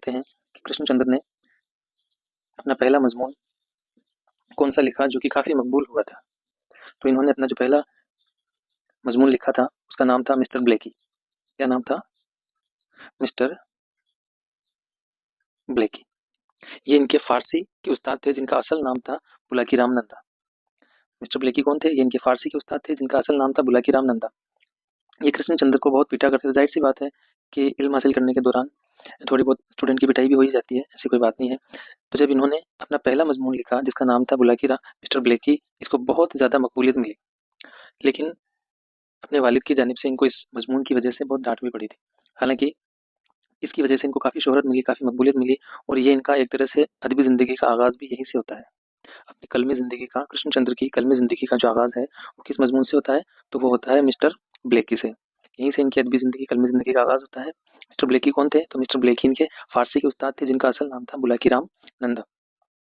जानते हैं कि कृष्णचंद्र ने अपना पहला मजमून कौन सा लिखा जो कि काफी मकबूल हुआ था। तो इन्होंने अपना जो पहला मजमून लिखा था उसका नाम था मिस्टर ब्लेकी। क्या नाम था? Mister Blaikie. ये इनके फारसी के उस्ताद थे जिनका असल नाम था बुलाकी राम नंदा। मिस्टर ब्लेकी कौन थे? ये इनके फारसी के उस्ताद थे जिनका असल नाम था बुलाकी राम नंदा। ये कृष्णचंद्र को बहुत पीटा करते थे। जाहिर सी बात है कि इल्म हासिल करने के दौरान थोड़ी बहुत स्टूडेंट की पिटाई भी हो ही जाती है, ऐसी कोई बात नहीं है। तो जब इन्होंने अपना पहला मजमून लिखा जिसका नाम था बुलाकी राम मिस्टर ब्लेकी, इसको बहुत ज्यादा मकबूलियत मिली, लेकिन अपने वालिद की जानिब से इनको इस मजमून की वजह से बहुत डांट भी पड़ी थी। हालांकि इसकी वजह से इनको काफी शोहरत मिली, काफी मकबूलियत मिली, और ये इनका एक तरह से अदबी जिंदगी का आगाज भी यहीं से होता है। अपनी कलमी जिंदगी का, कृष्णचंद्र की कलमी जिंदगी का जो आगाज है वो किस मजमून से होता है? तो वो होता है मिस्टर ब्लेकी से। यहीं से इनकी अदबी जिंदगी, कलमी जिंदगी का आगाज होता है। मिस्टर ब्लेकी कौन थे? तो मिस्टर ब्लेकी इनके फारसी के उस्ताद थे जिनका असल नाम था बुलाकी राम नंदा।